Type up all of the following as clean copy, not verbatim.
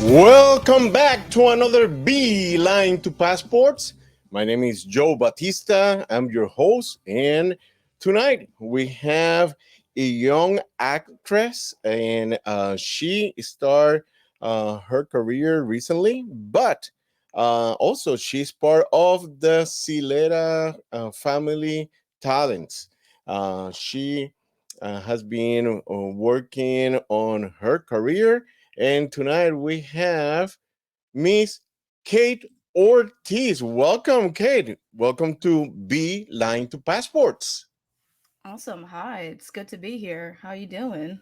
Welcome back to another Beeline to Passports. My name is Joe Batista. I'm your host, and tonight we have a young actress, and she started her career recently, but also she's part of the Silera family talents. She has been working on her career, and tonight we have Miss Kate Ortiz. Welcome, Kate. Welcome to Beeline to Passports. Awesome. Hi, it's good to be here. How you doing?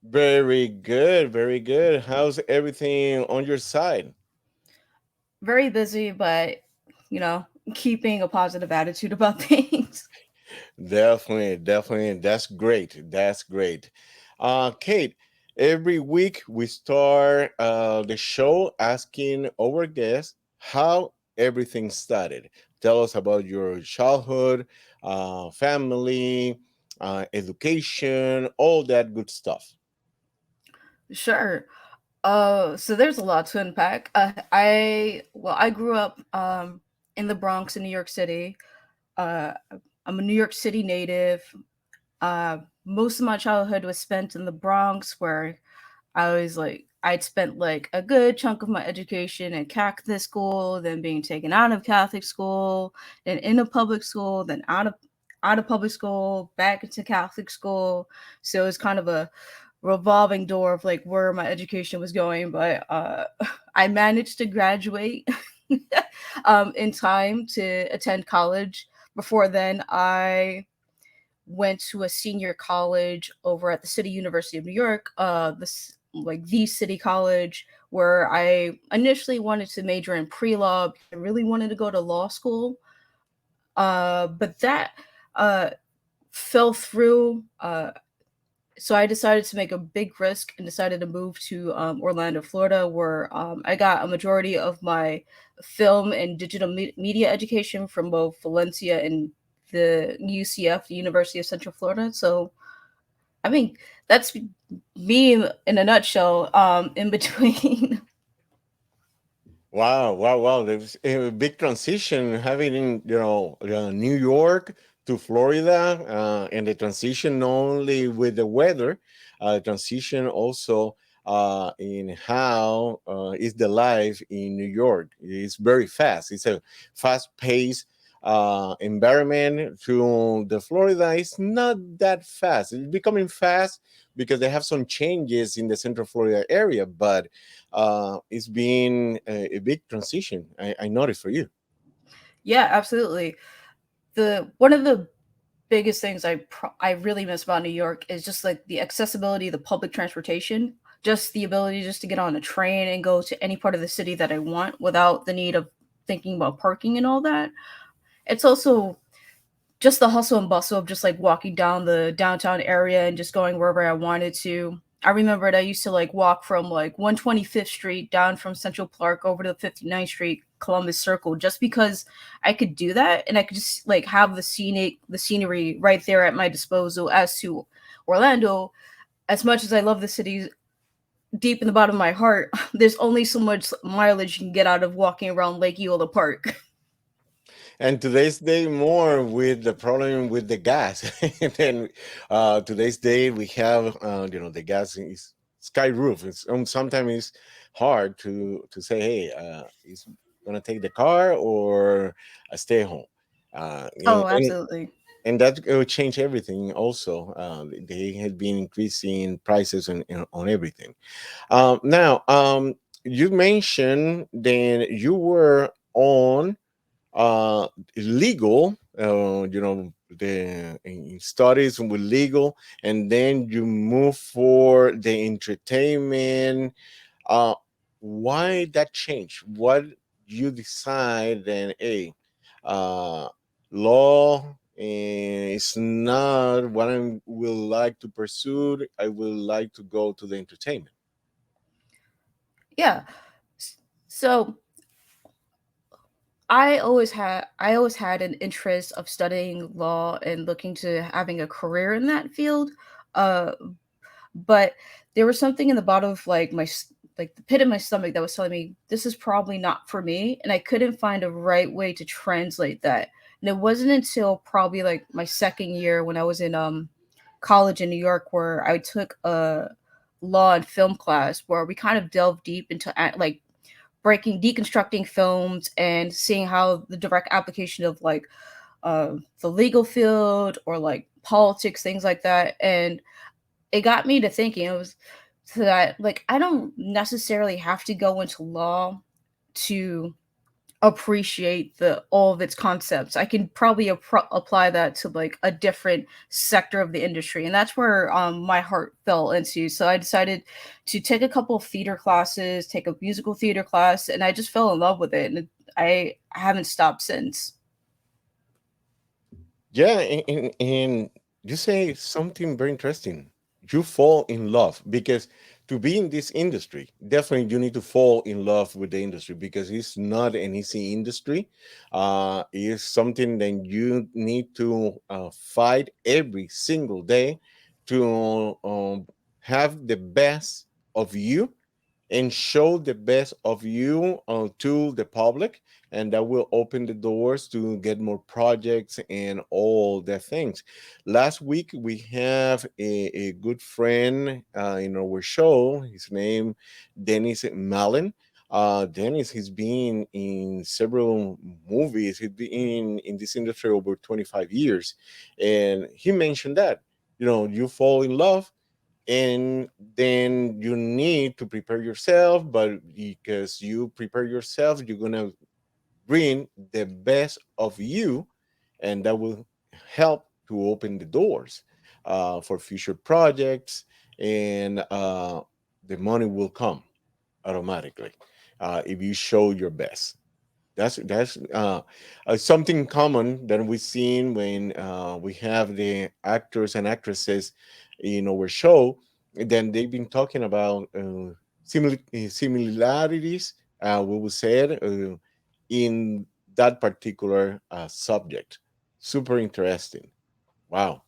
Very good, very good. How's everything on your side? Very busy, but you know, keeping a positive attitude about things. Definitely, definitely. That's great. That's great. Kate, every week we start the show asking our guests how everything started. Tell us about your childhood, family, education, all that good stuff. Sure. So there's a lot to unpack. I grew up in the Bronx in New York City. Uh, I'm a New York City native. Most of my childhood was spent in the Bronx, where I'd spent like a good chunk of my education in Catholic school, then being taken out of Catholic school, then into public school, then out of public school, back into Catholic school. So it's kind of a revolving door of like where my education was going. But I managed to graduate in time to attend college. Before then, I went to a senior college over at the City University of New York, this like the city college where I initially wanted to major in pre-law. I really wanted to go to law school, but that uh, fell through. So I decided to make a big risk and decided to move to Orlando, Florida, where I got a majority of my film and digital media education from both Valencia and the UCF, the University of Central Florida. So I mean, that's me in a nutshell. In between, Wow, wow, wow! There's a big transition having in New York to Florida, and the transition not only with the weather, transition also in how is the life in New York. It's very fast. It's a fast-paced environment. To the Florida, it's not that fast. It's becoming fast because they have some changes in the Central Florida area, but it's been a big transition. I noticed for you. yeah, absolutely. The one of the biggest things I really miss about New York is just like the accessibility, the public transportation, just the ability just to get on a train and go to any part of the city that I want without the need of thinking about parking and all that. It's also just the hustle and bustle of just like walking down the downtown area and just going wherever I wanted to. I remembered I used to like walk from like 125th Street down from Central Park over to 59th Street Columbus Circle just because I could do that and I could just like have the scenery right there at my disposal. As to Orlando, as much as I love the city deep in the bottom of my heart, there's only so much mileage you can get out of walking around Lake Eola Park. And today's day more with the problem with the gas. And then today's day we have the gas is sky roof. It's sometimes it's hard to say, hey, is gonna take the car or stay home. Oh, absolutely. And that will change everything. Also, they had been increasing prices on everything. Now, you mentioned then you were on legal, the studies with legal, and then you move for the entertainment. Uh, why that change? What you decide then? A law is not what I will like to pursue. I will like to go to the entertainment. Yeah. So I always had an interest of studying law and looking to having a career in that field. Uh, but there was something in the bottom of like like the pit of my stomach that was telling me this is probably not for me, and I couldn't find a right way to translate that. And it wasn't until probably like my second year when I was in college in New York where I took a law and film class where we kind of delved deep into like breaking deconstructing films and seeing how the direct application of like the legal field or like politics, things like that. And it got me to thinking. It was so that like I don't necessarily have to go into law to appreciate the all of its concepts. I can probably apply that to like a different sector of the industry, and that's where my heart fell into. So I decided to take a couple of theater classes, take a musical theater class, and I just fell in love with it, and I haven't stopped since. Yeah, and you say something very interesting. You fall in love because to be in this industry, definitely you need to fall in love with the industry because it's not an easy industry. It's something that you need to fight every single day to have the best of you and show the best of you to the public, and that will open the doors to get more projects and all the things. Last week we have a good friend in our show. His name Dennis Mallon. Dennis has been in several movies. He's been in this industry over 25 years, and he mentioned that you fall in love and then you need to prepare yourself, but because you prepare yourself you're going to bring the best of you, and that will help to open the doors for future projects, and the money will come automatically if you show your best. That's something common that we've seen when we have the actors and actresses in our show. Then they've been talking about similarities, we would say, in that particular subject. Super interesting. Wow.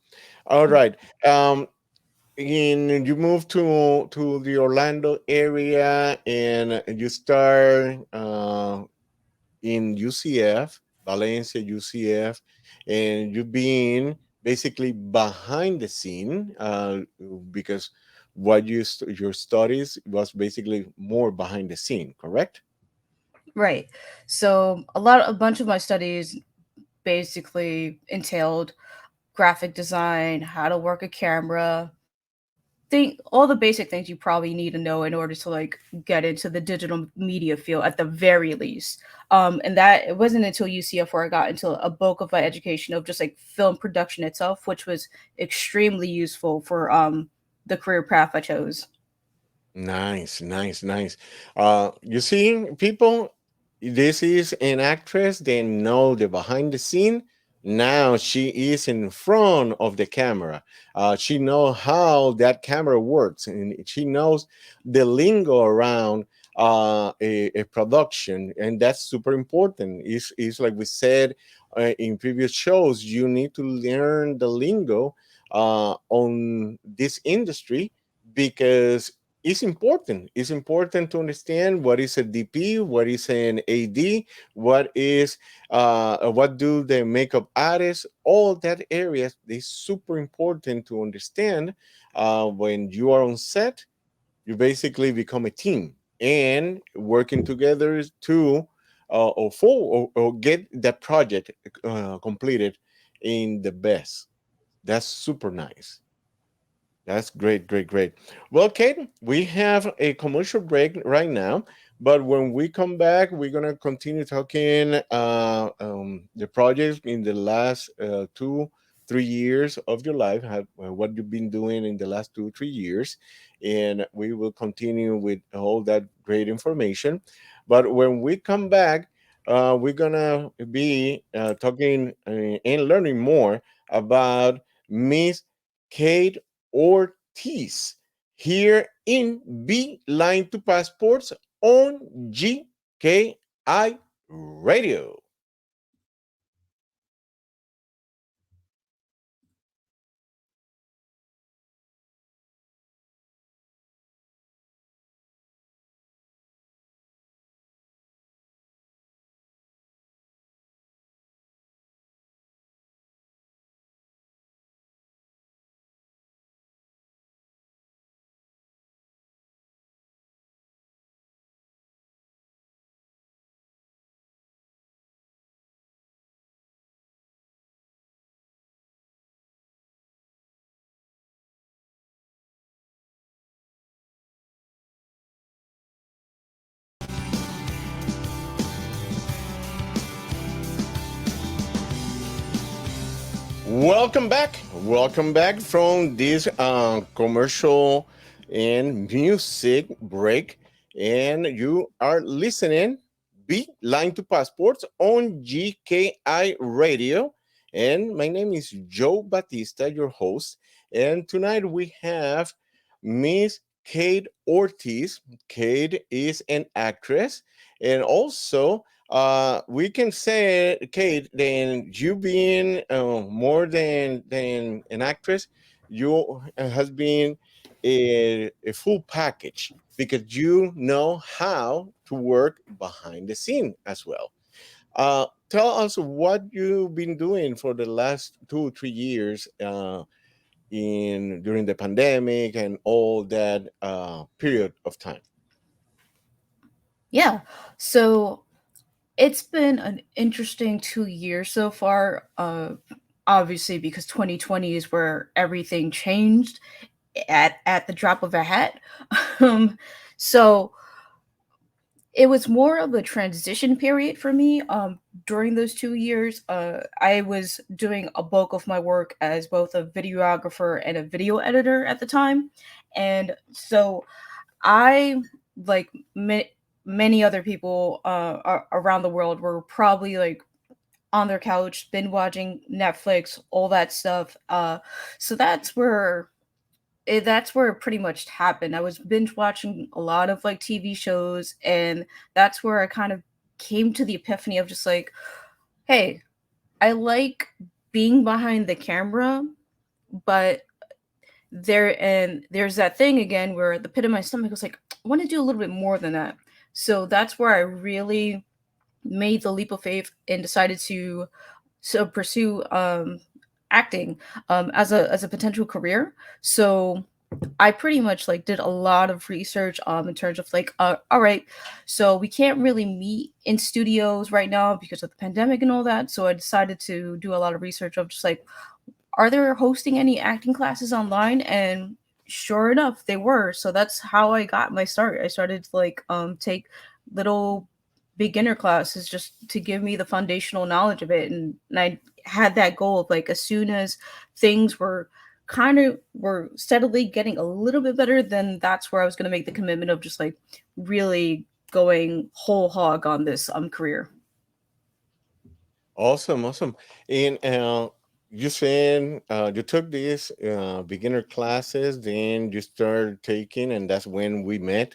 All right. And you move to the Orlando area, and you start in UCF, Valencia, UCF, and you've been basically behind the scene because your studies was basically more behind the scene, correct? Right. So a bunch of my studies basically entailed graphic design, how to work a camera, think all the basic things you probably need to know in order to like get into the digital media field at the very least. And that it wasn't until UCF where I got into a bulk of my education of just like film production itself, which was extremely useful for the career path I chose. Nice, nice, nice. You see, people, this is an actress. They know the behind the scene. Now she is in front of the camera. She knows how that camera works, and she knows the lingo around a production, and that's super important. Is like we said in previous shows, you need to learn the lingo on this industry because it's important. It's important to understand what is a DP, what is an AD, what do the makeup artists, all that areas is super important to understand. When you are on set, you basically become a team and working together to or get that project completed in the best. That's super nice. That's great, great, great. Well, Kate, we have a commercial break right now, but when we come back, we're gonna continue talking the projects in the last 2, 3 years of your life, what you've been doing in the last 2, 3 years, and we will continue with all that great information. But when we come back, we're gonna be talking and learning more about Miss Kate Ortiz here in Beeline to Passports on GKI Radio. Welcome back. Welcome back from this commercial and music break. And you are listening Beeline to Passports on GKI Radio. And my name is Joe Batista, your host. And tonight we have Miss Kate Ortiz. Kate is an actress and also we can say, Kate, then you being more than an actress, you has been a full package because you know how to work behind the scene as well. Tell us what you've been doing for the last 2 3 years in during the pandemic and all that period of time. Yeah. So it's been an interesting 2 years so far. Obviously, because 2020 is where everything changed at the drop of a hat. um, so it was more of a transition period for me. During those 2 years, I was doing a bulk of my work as both a videographer and a video editor at the time, and so I like many other people around the world were probably like on their couch, binge watching Netflix, all that stuff. So that's where it pretty much happened. I was binge watching a lot of like TV shows, and that's where I kind of came to the epiphany of just like, hey, I like being behind the camera, but there's that thing again where the pit of my stomach was like, I want to do a little bit more than that. So that's where I really made the leap of faith and decided to pursue acting as a potential career. So I pretty much like did a lot of research in terms of like all right, so we can't really meet in studios right now because of the pandemic and all that. So I decided to do a lot of research of just like, are there hosting any acting classes online? And sure enough, they were. So that's how I got my start. I started to like take little beginner classes just to give me the foundational knowledge of it. And I had that goal of like, as soon as things were steadily getting a little bit better, then that's where I was going to make the commitment of just like really going whole hog on this career. Awesome, awesome. And you saying you took these beginner classes, then you started taking, and that's when we met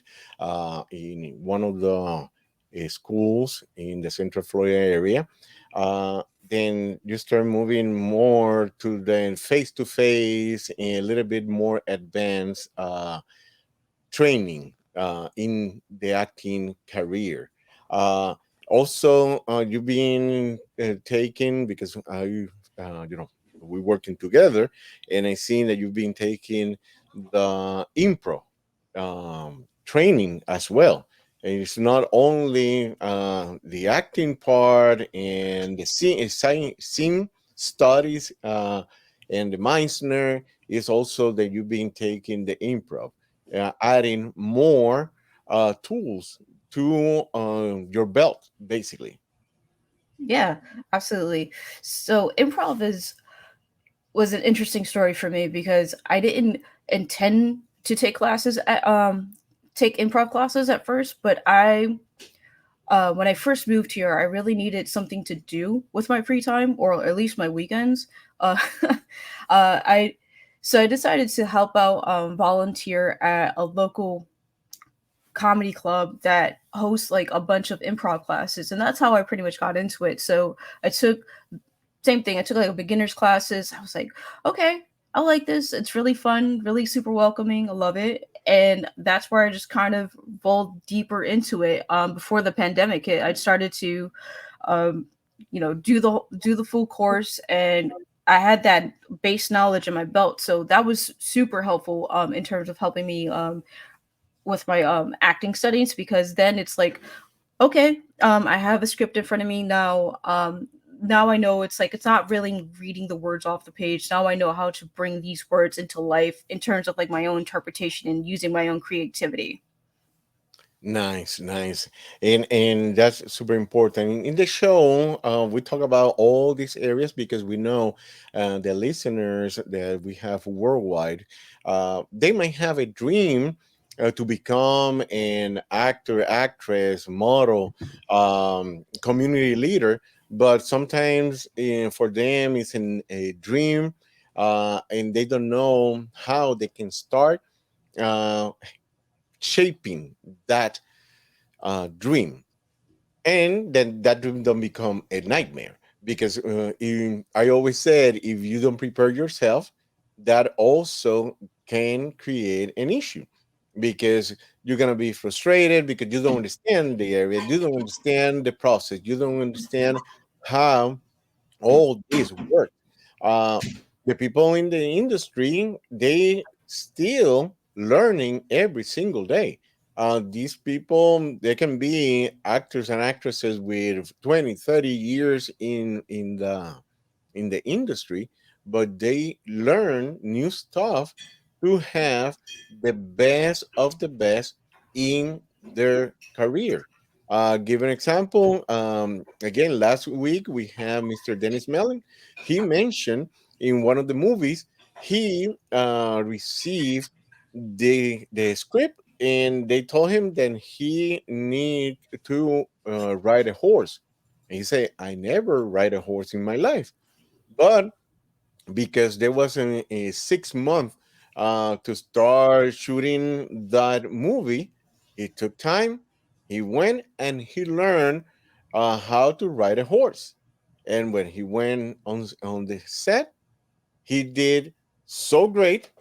in one of the schools in the Central Florida area. Then you start moving more to the face to face and a little bit more advanced training in the acting career. Uh, Also, you've been taking because you know we're working together, and I seen that you've been taking the improv training as well. And it's not only the acting part and the scene studies and the Meisner, is also that you've been taking the improv, adding more tools to your belt, basically. Yeah, absolutely. So improv is was an interesting story for me because I didn't intend to take improv classes at first, but I when I first moved here, I really needed something to do with my free time, or at least my weekends. I so I decided to help out, volunteer at a local comedy club that hosts like a bunch of improv classes, and that's how I pretty much got into it. So I took same thing. I took like a beginner's classes. I was like, okay, I like this. It's really fun, really super welcoming. I love it. And that's where I just kind of rolled deeper into it. Before the pandemic hit, I started to, um, do the full course, and I had that base knowledge in my belt. So that was super helpful in terms of helping me with my acting studies, because then it's like, okay, I have a script in front of me now. Now I know it's like it's not really reading the words off the page. Now I know how to bring these words into life in terms of like my own interpretation and using my own creativity. Nice, nice, and that's super important. In the show, we talk about all these areas because we know the listeners that we have worldwide, they might have a dream to become an actor, actress, model, community leader, but sometimes for them it's a dream, and they don't know how they can start uh, shaping that dream, and then that dream don't become a nightmare because I always said if you don't prepare yourself, that also can create an issue because you're gonna be frustrated because you don't understand the area, you don't understand the process, you don't understand how all this work. Uh, the people in the industry, they still learning every single day. These people, they can be actors and actresses with 20, 30 years in the industry, but they learn new stuff to have the best of the best in their career. Give an example. Again, last week we have Mr. Dennis Mellon. He mentioned in one of the movies he received the script, and they told him that he need to ride a horse. And he said, "I never ride a horse in my life." But because there was a 6 month to start shooting that movie, it took time. He went and he learned how to ride a horse. And when he went on the set, he did so great.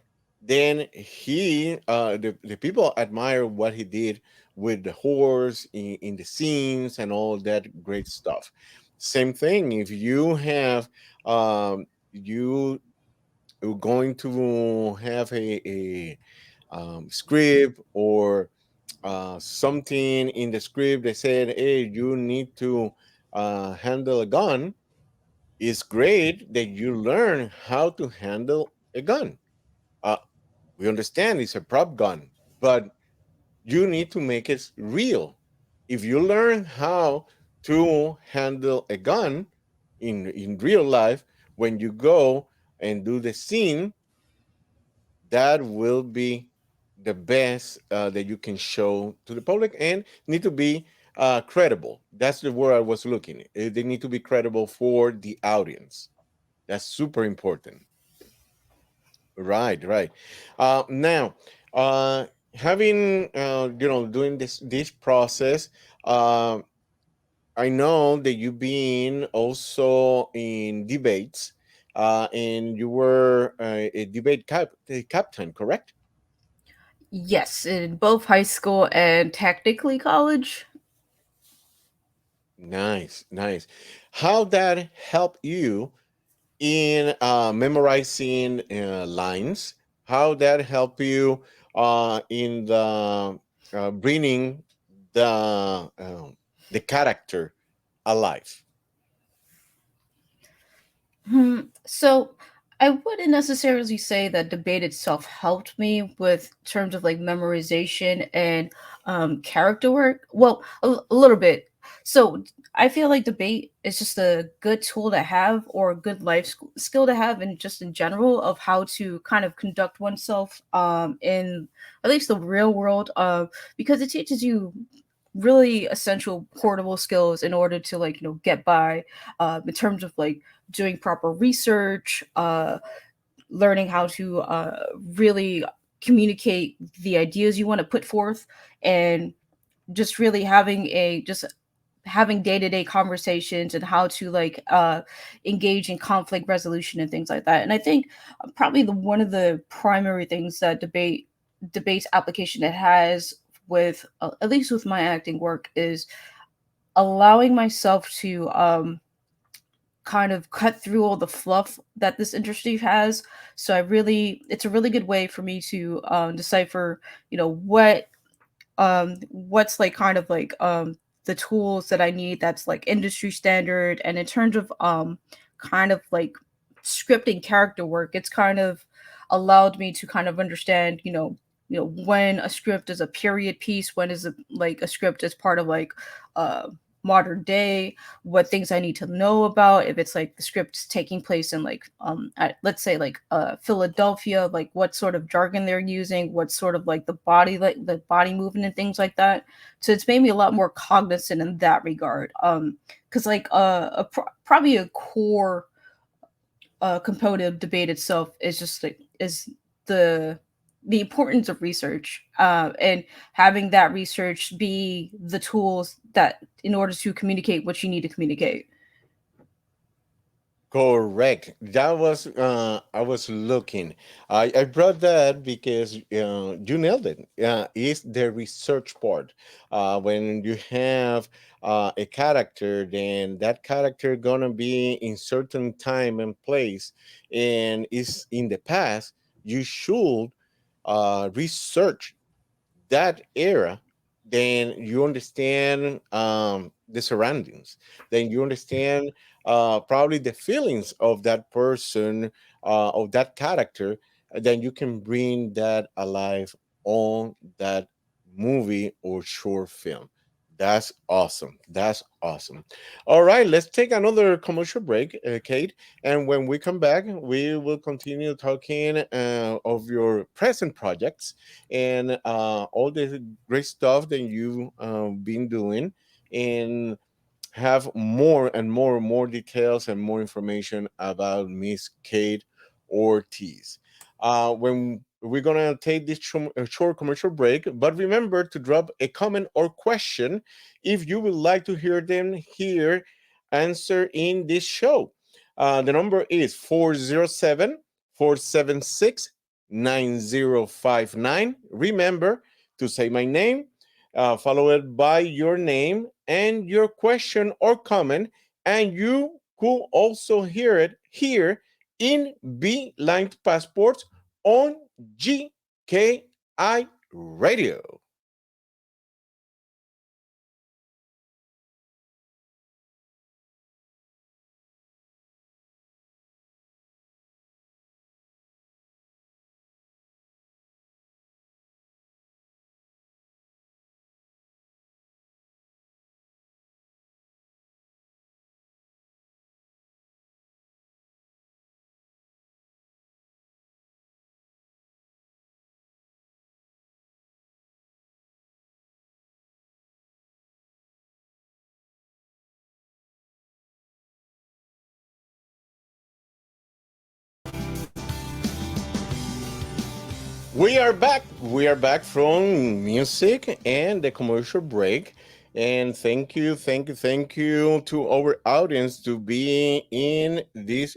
Then the people admire what he did with the horse in the scenes and all that great stuff. Same thing if you have you are going to have a script or something in the script that said, hey, you need to handle a gun. It's great that you learn how to handle a gun. uh, we understand it's a prop gun, but you need to make it real. If you learn how to handle a gun in real life, when you go and do the scene, that will be the best that you can show to the public and need to be credible. That's the word I was looking at. They need to be credible for the audience. That's super important. Right, right. Now, uh, having doing this process, uh, I know that you've been also in debates, and you were a captain, correct? Yes, in both high school and technically college. Nice, nice. How that help you in memorizing lines? How that help you in the bringing the character alive? So I wouldn't necessarily say that debate itself helped me with terms of like memorization and character work. Well, a little bit. So I feel like debate is just a good tool to have or a good life skill to have, and just in general of how to kind of conduct oneself in at least the real world, because it teaches you really essential portable skills in order to like get by in terms of like doing proper research, learning how to really communicate the ideas you want to put forth, and just really having day-to-day conversations and how to like engage in conflict resolution and things like that. And I think probably the one of the primary things that debates application it has with at least with my acting work is allowing myself to kind of cut through all the fluff that this industry has. So it's a really good way for me to decipher, what's like kind of like the tools that I need that's like industry standard. And in terms of kind of like scripting character work, it's kind of allowed me to kind of understand, when a script is a period piece, when is it like a script is part of like uh modern day, what things I need to know about, if it's like the script's taking place in like let's say like Philadelphia, like what sort of jargon they're using, what sort of like the body movement and things like that. So it's made me a lot more cognizant in that regard. Because like probably a core component of debate itself is just like is the the importance of research, and having that research be the tools that in order to communicate what you need to communicate. Correct. That was I was looking. I brought that because you nailed it. It's the research part. When you have a character, then that character gonna be in certain time and place, and is in the past. You should research that era, then you understand the surroundings. Then you understand probably the feelings of that person, of that character. Then you can bring that alive on that movie or short film. That's awesome. That's awesome. All right, let's take another commercial break, Kate. And when we come back, we will continue talking of your present projects and all the great stuff that you've been doing, and have more and more and more details and more information about Miss Kate Ortiz. When we're gonna take this short commercial break, but remember to drop a comment or question if you would like to hear them here answer in this show. The number is 407 476 9059. Remember to say my name, followed by your name and your question or comment, and you could also hear it here in Beeline to Passports on GKI Radio. We are back. We are back from music and the commercial break. And thank you, thank you, thank you to our audience to be in this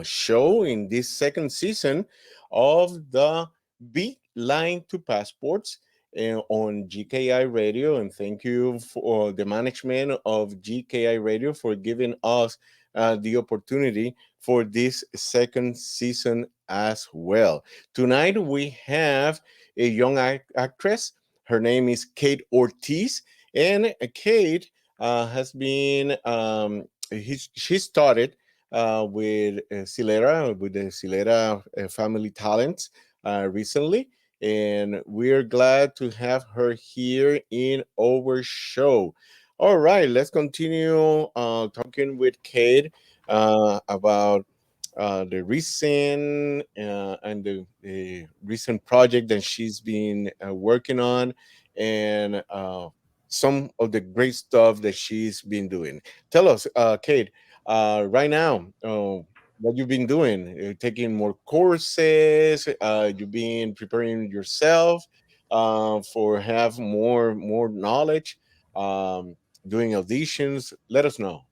show, in this second season of the Big Line to Passports on GKI Radio. And thank you for the management of GKI Radio for giving us the opportunity for this second season as well. Tonight we have a young actress. Her name is Kate Ortiz, and Kate has been she started with Silera, with the Silera Family Talents recently, and we're glad to have her here in our show. All right, let's continue talking with Kate about the recent and the recent project that she's been working on, and some of the great stuff that she's been doing. Tell us, Kate, right now, what you've been doing. Taking more courses. You've been preparing yourself for have more knowledge. Doing auditions. Let us know.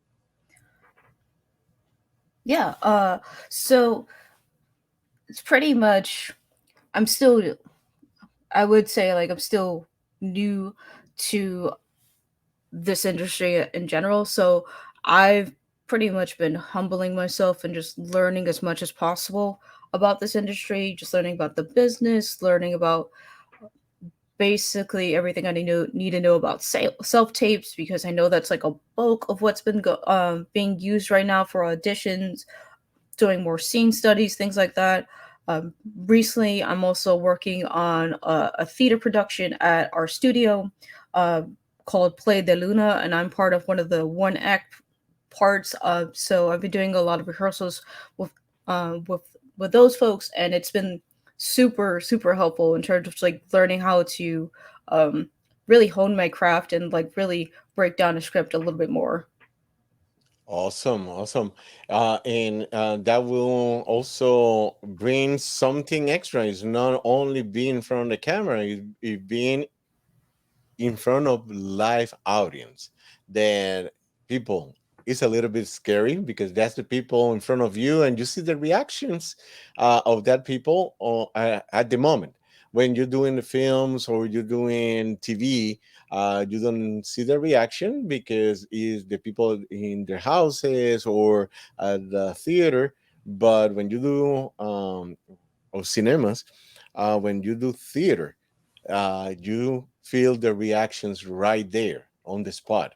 Yeah. So it's pretty much I'm still I would say like I'm still new to this industry in general. So I've pretty much been humbling myself and just learning as much as possible about this industry, just learning about the business, learning about basically everything I need to know about self tapes, because I know that's like a bulk of what's been being used right now for auditions, doing more scene studies, things like that. Recently, I'm also working on a theater production at our studio uh, called Play de Luna, and I'm part of one of the one act parts. So I've been doing a lot of rehearsals with uh, with with those folks, and it's been super helpful in terms of like learning how to um, really hone my craft and like really break down a script a little bit more. Awesome, awesome. And that will also bring something extra. It's not only being in front of the camera, it being in front of live audience. That people, it's a little bit scary because that's the people in front of you and you see the reactions of that people at the moment. When you're doing the films or you're doing TV, you don't see the reaction because it's the people in their houses or at the theater. But when you do or cinemas, when you do theater, you feel the reactions right there on the spot.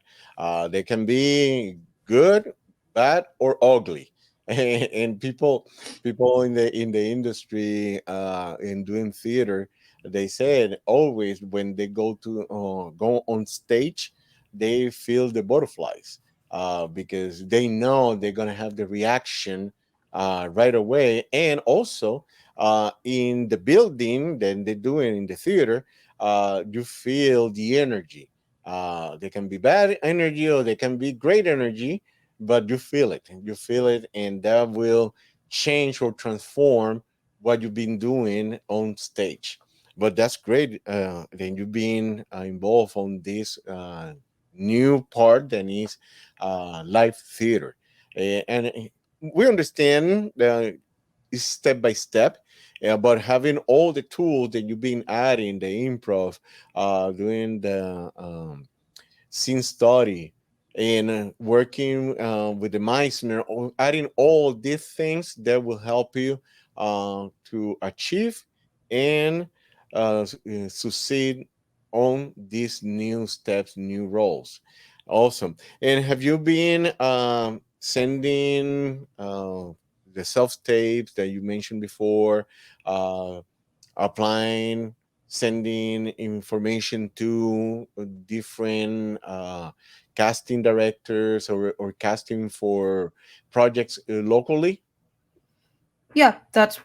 They can be good, bad, or ugly. And people in the industry in doing theater, they said always when they go on stage, they feel the butterflies because they know they're gonna have the reaction right away, and also in the building than they do it in the theater. You feel the energy. They can be bad energy or they can be great energy, but you feel it. You feel it, and that will change or transform what you've been doing on stage. But that's great. Then you've been involved on this new part that is live theater. And we understand is step by step, but having all the tools that you've been adding, the improv, doing the scene study, and working with the Meisner, adding all these things that will help you to achieve and succeed on these new steps, new roles. Awesome. And have you been sending the self tapes that you mentioned before, uh, applying, sending information to different casting directors or casting for projects locally? Yeah, that's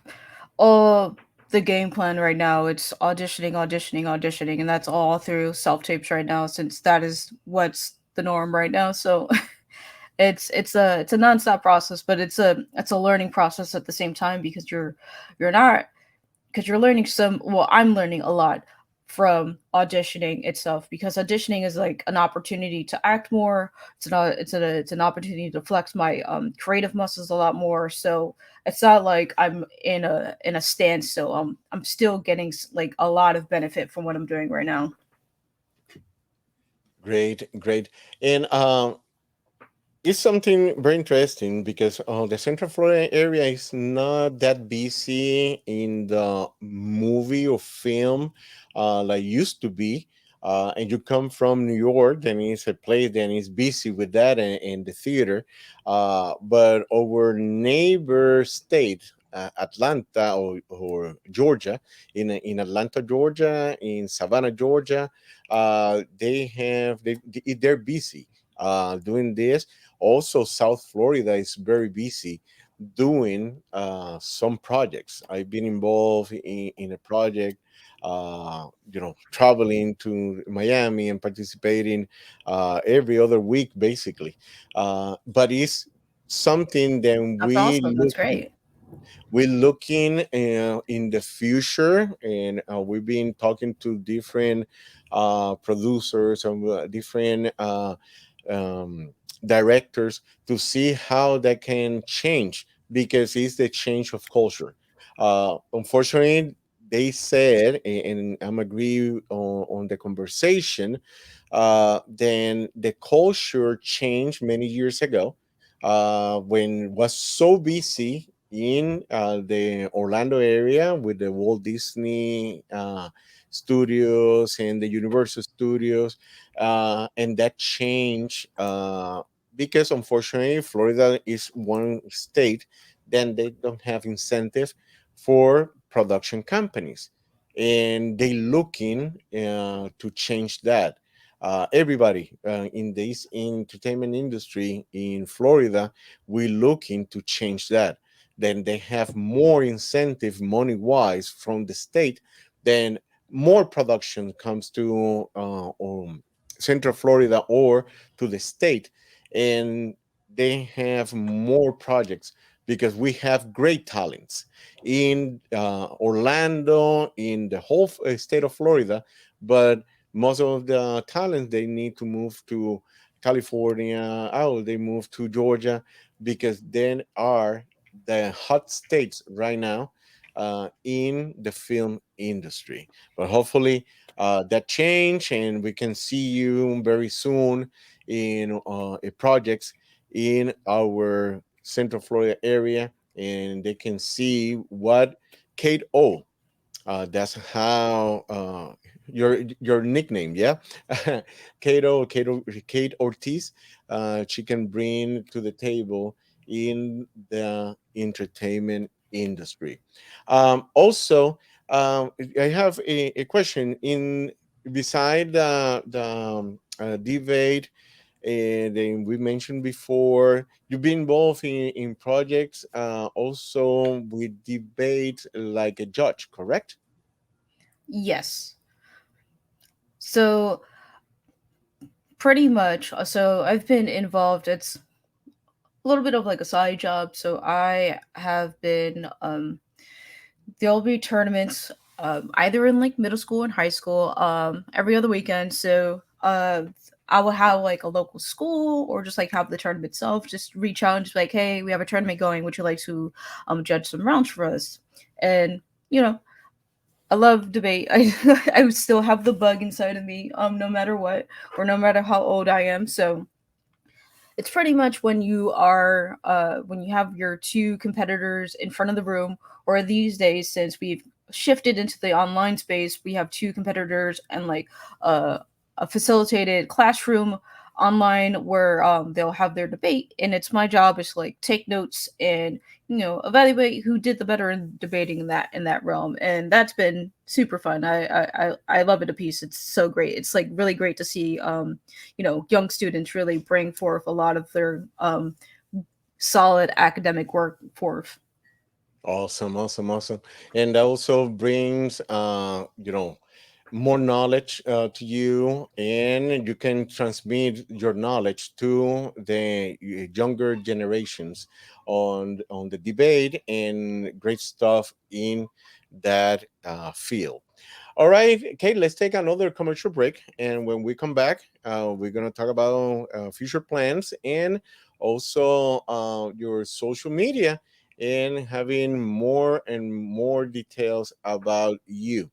all the game plan right now. It's auditioning, and that's all through self tapes right now, since that is what's the norm right now. So it's a nonstop process, but it's a learning process at the same time because you're not because you're learning some. Well, I'm learning a lot from auditioning itself because auditioning is like an opportunity to act more. It's an opportunity to flex my creative muscles a lot more. So it's not like I'm in a standstill. I'm still getting like a lot of benefit from what I'm doing right now. Great, great. And it's something very interesting because the Central Florida area is not that busy in the movie or film like used to be. And you come from New York, and it's a place that is busy with that and the theater. But our neighbor state, Atlanta or Georgia, in Atlanta, Georgia, in Savannah, Georgia, they're busy doing this. Also, South Florida is very busy doing some projects. I've been involved in a project, traveling to Miami and participating every other week, basically. But it's something that That's awesome. That's great. we're looking in the future, and we've been talking to different producers and different um, directors to see how that can change because it's the change of culture. Unfortunately, they said, and I'm agree on the conversation, then the culture changed many years ago when it was so busy in the Orlando area with the Walt Disney studios and the Universal Studios, and that changed because unfortunately Florida is one state, then they don't have incentive for production companies, and they looking to change that. Everybody in this entertainment industry in Florida, we looking to change that. Then they have more incentive money wise from the state. Then more production comes to Central Florida or to the state, and they have more projects because we have great talents in Orlando, in the whole state of Florida, but most of the talents they need to move to California. Oh, they move to Georgia because then are the hot states right now in the film industry. But hopefully that change, and we can see you very soon in projects in our Central Florida area, and they can see what Kate O. That's how your nickname, yeah, Kate Ortiz. She can bring to the table in the entertainment industry. Also, I have a question in beside the debate, and then we mentioned before you've been involved in projects also with debate like a judge, correct? Yes. So pretty much. So I've been involved. It's a little bit of like a side job. So I have been. There'll be tournaments either in like middle school and high school every other weekend. So I will have like a local school or just like have the tournament itself. Just reach out and just be like, hey, we have a tournament going. Would you like to judge some rounds for us? And you know, I love debate. I still have the bug inside of me, no matter what, or no matter how old I am. So it's pretty much when you are when you have your two competitors in front of the room, or these days since we've shifted into the online space, we have two competitors and like uh, a facilitated classroom online where they'll have their debate, and it's my job is to like take notes and evaluate who did the better in debating in that realm, and that's been super fun. I love it a piece. It's so great. It's like really great to see young students really bring forth a lot of their solid academic work forth. Awesome, awesome, awesome. And that also brings more knowledge to you, and you can transmit your knowledge to the younger generations on the debate, and great stuff in that field. All right, Kate, let's take another commercial break. And when we come back, we're going to talk about future plans, and also your social media, and having more and more details about you.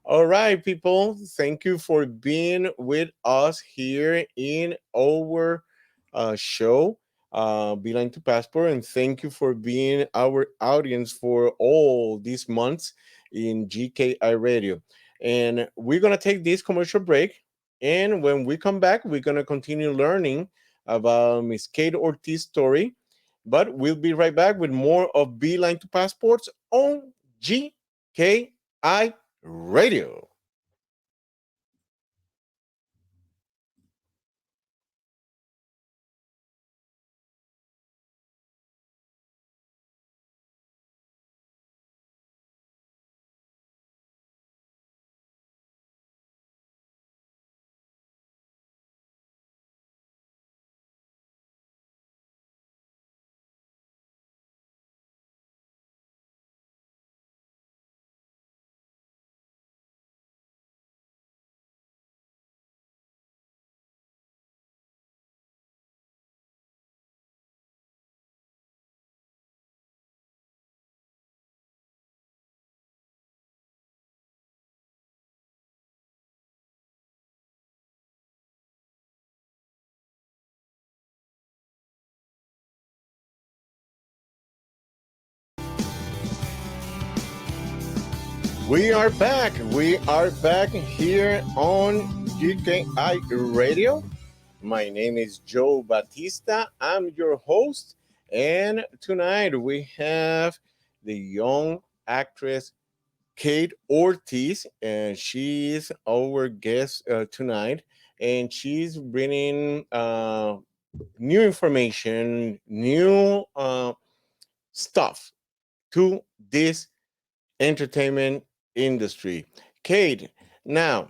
All right, people, thank you for being with us here in our show, Beeline to Passport, and thank you for being our audience for all these months in GKI Radio. And we're going to take this commercial break. And when we come back, we're going to continue learning about Miss Kate Ortiz story. But we'll be right back with more of Beeline to Passports on GKI Radio. We are back. We are back here on GKI Radio. My name is Joe Batista. I'm your host. And tonight we have the young actress Kate Ortiz, and she's our guest tonight. And she's bringing new information, new stuff to this entertainment industry. Kate, now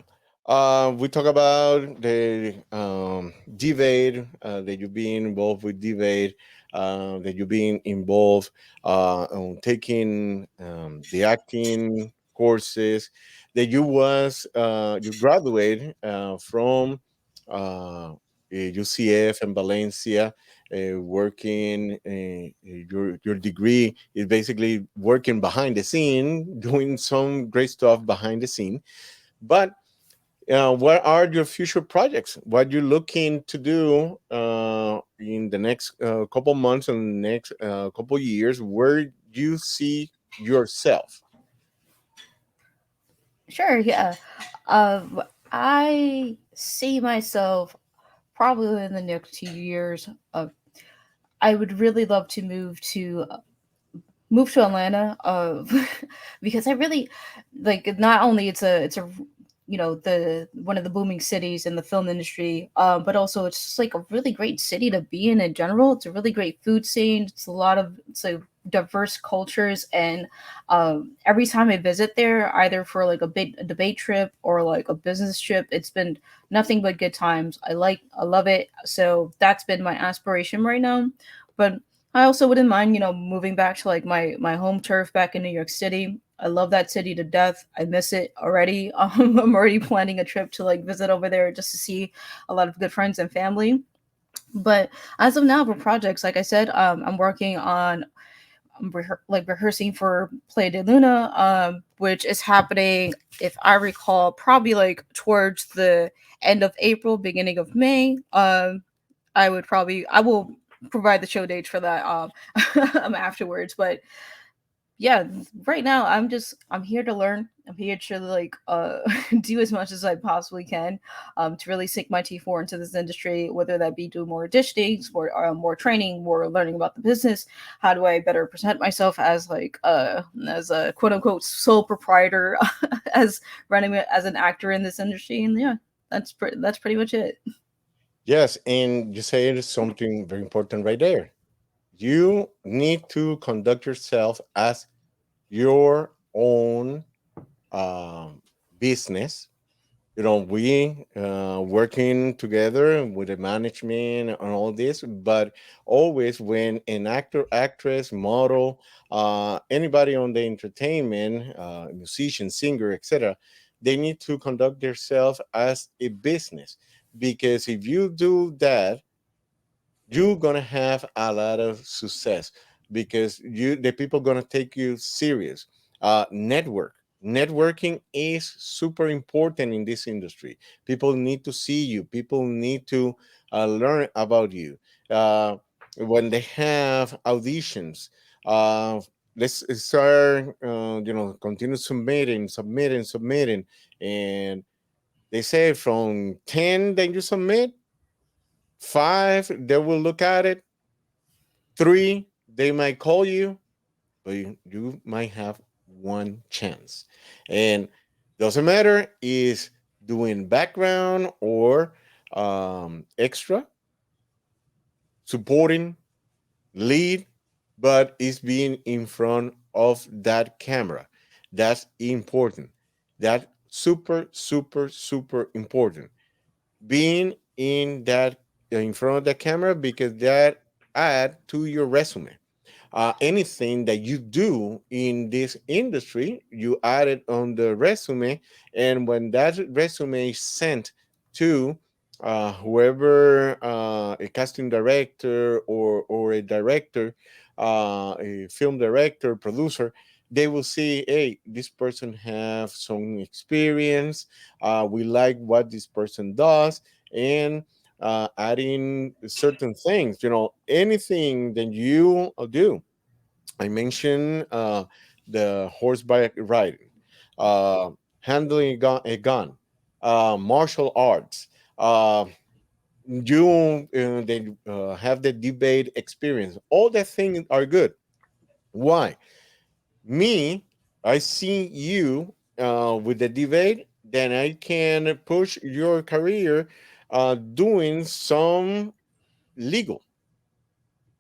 we talk about the debate that you've been involved with debate, that you've been involved on taking the acting courses, that you graduated from UCF and Valencia, working your degree is basically working behind the scene, doing some great stuff behind the scene. But what are your future projects? What you're looking to do in the next couple months and the next couple years? Where do you see yourself? Sure, yeah. I see myself probably in the next 2 years. I would really love to move to Atlanta, because I really like, not only it's a the one of the booming cities in the film industry, but also it's just like a really great city to be in general. It's a really great food scene. It's a diverse cultures, and every time I visit there, either for like a debate trip or like a business trip, it's been nothing but good times. I love it. So that's been my aspiration right now. But I also wouldn't mind, moving back to like my home turf back in New York City. I love that city to death. I miss it already. I'm already planning a trip to like visit over there just to see a lot of good friends and family. But as of now, for projects, like I said, I'm working on rehearsing for Play de Luna, which is happening, if I recall, probably like towards the end of April, beginning of May. I will provide the show dates for that afterwards. But yeah, right now I'm here to learn. I'm here to like do as much as I possibly can, to really sink my teeth more into this industry, whether that be do more auditioning, more training, more learning about the business. How do I better present myself as like as a quote unquote sole proprietor, as running it as an actor in this industry. And yeah, that's pretty much it. Yes, and you say something very important right there. You need to conduct yourself as your own business. We working together with the management and all this, but always when an actor, actress, model, anybody on the entertainment, musician, singer, etc., they need to conduct themselves as a business, because if you do that, you're gonna have a lot of success, because the people gonna take you serious. Networking is super important in this industry. People need to see you. People need to learn about you. uh, when they have auditions, uh, let's start continue submitting, and they say from 10 that you submit, five they will look at it, three they might call you, but you might have one chance. And doesn't matter is doing background or extra, supporting, lead, but it's being in front of that camera. That's important. That's super, super, super important. Being in front of the camera, because that add to your resume. Anything that you do in this industry, you add it on the resume, and when that resume is sent to whoever, a casting director or a director, a film director, producer, they will see, hey, this person have some experience. We like what this person does, and adding certain things, anything that you do. I mentioned the horseback riding, uh, handling a gun, martial arts. Uh, they have the debate experience. All the things are good. Why? Me? I see you with the debate, then I can push your career doing some legal.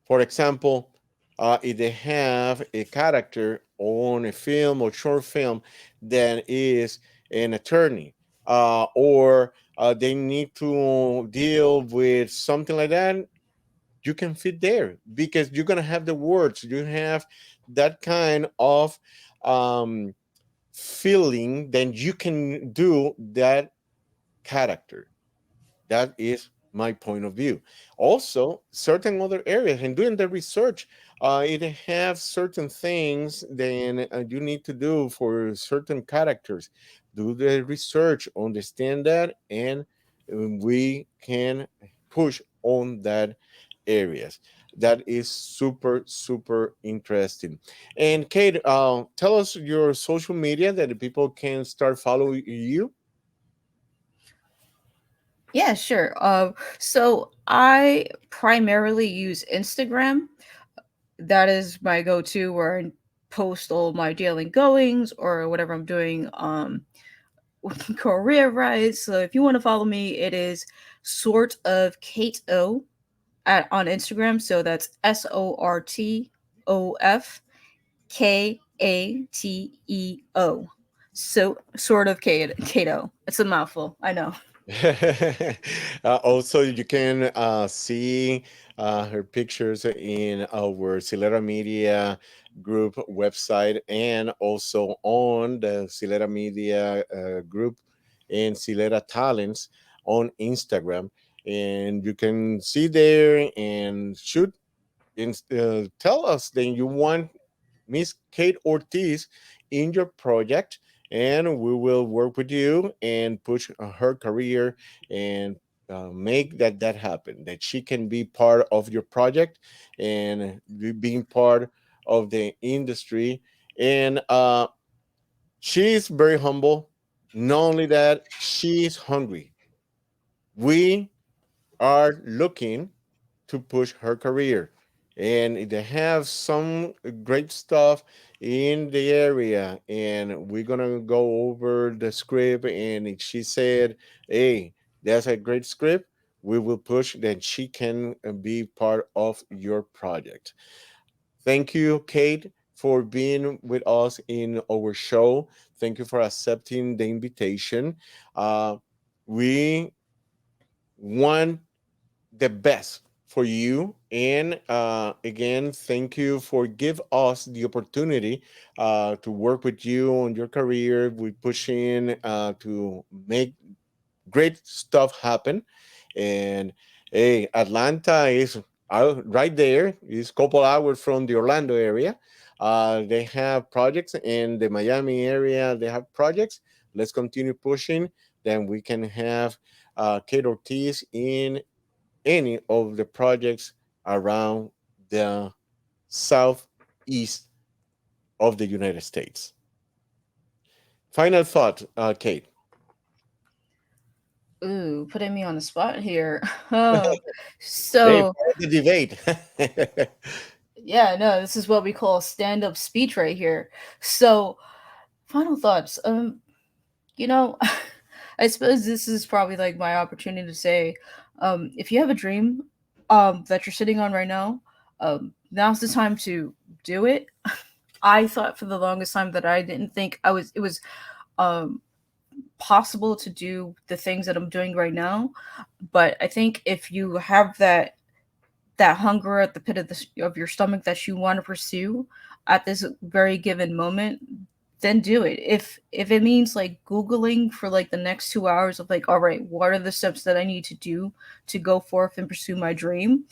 For example, if they have a character on a film or short film that is an attorney, or they need to deal with something like that, you can fit there because you're gonna have the words. You have that kind of um, feeling. Then you can do that character. That is my point of view. Also, certain other areas and doing the research, it have certain things then you need to do for certain characters. Do the research, understand that, and we can push on that areas. That is super, super interesting. And Kate, tell us your social media that the people can start following you. Yeah, sure. So I primarily use Instagram. That is my go-to where I post all my daily goings or whatever I'm doing career wise. So if you want to follow me, it is sort of Kate O at on Instagram. So that's SORTOFKATEO. So sort of Kato. It's a mouthful. I know. Also, you can see her pictures in our Silera Media group website and also on the Silera Media group and Silera Talents on Instagram. And you can see there and shoot and tell us then you want Miss Kate Ortiz in your project, and we will work with you and push her career and make that happen. That she can be part of your project and being part of the industry. And she is very humble. Not only that, she is hungry. We are looking to push her career. And they have some great stuff in the area. And we're going to go over the script. And if she said, hey, that's a great script, we will push that she can be part of your project. Thank you, Kate, for being with us in our show. Thank you for accepting the invitation. Uh, we want the best for you, and again, thank you for give us the opportunity to work with you on your career. We push in to make great stuff happen. And hey, Atlanta is out right there. It's a couple hours from the Orlando area. They have projects in the Miami area. They have projects. Let's continue pushing. Then we can have Kate Ortiz in any of the projects around the southeast of the United States. Final thought, Kate. Ooh, putting me on the spot here. Hey, So part of the debate. yeah, no, this is what we call a stand-up speech right here. So final thoughts. You know, I suppose this is probably like my opportunity to say, if you have a dream, that you're sitting on right now, now's the time to do it. I thought for the longest time that I didn't think it was um possible to do the things that I'm doing right now, but I think if you have that hunger at the pit of of your stomach that you want to pursue at this very given moment, then do it. If it means like googling for like the next 2 hours of like, all right, what are the steps that I need to do to go forth and pursue my dream,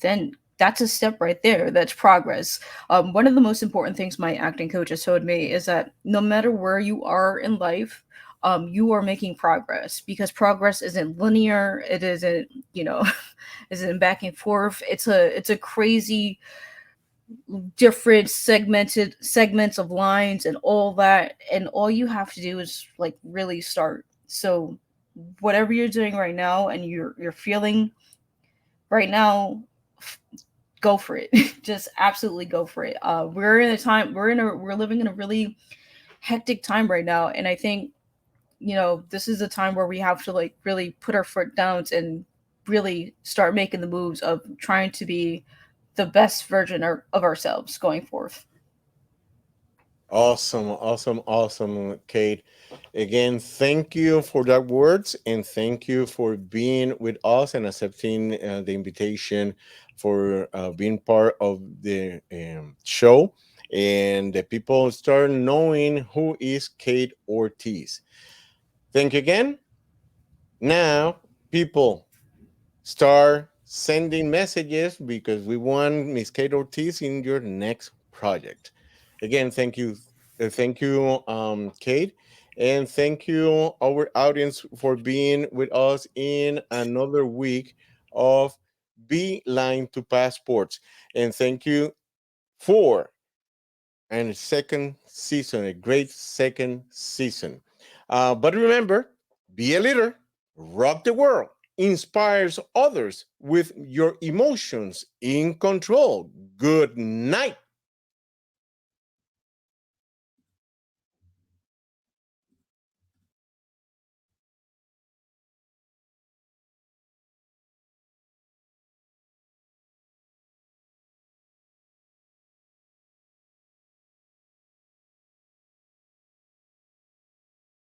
then that's a step right there. That's progress. One of the most important things my acting coach has told me is that no matter where you are in life, you are making progress, because progress isn't linear. It isn't, isn't back and forth. It's a crazy different segments of lines and all that, and all you have to do is like really start. So whatever you're doing right now and you're feeling right now, go for it. Just absolutely go for it. We're in a time we're living in a really hectic time right now, and I think this is a time where we have to like really put our foot down and really start making the moves of trying to be the best version of ourselves going forth. Awesome, awesome, awesome, Kate. Again, thank you for that words, and thank you for being with us and accepting the invitation for being part of the show. And the people start knowing who is Kate Ortiz. Thank you again. Now, people, start sending messages because we want Miss Kate Ortiz in your next project. Again, thank you, Kate, and thank you our audience for being with us in another week of Beeline to Passports, and thank you for and a second season, a great second season. But remember, be a leader, rock the world, inspires others with your emotions in control. Good night.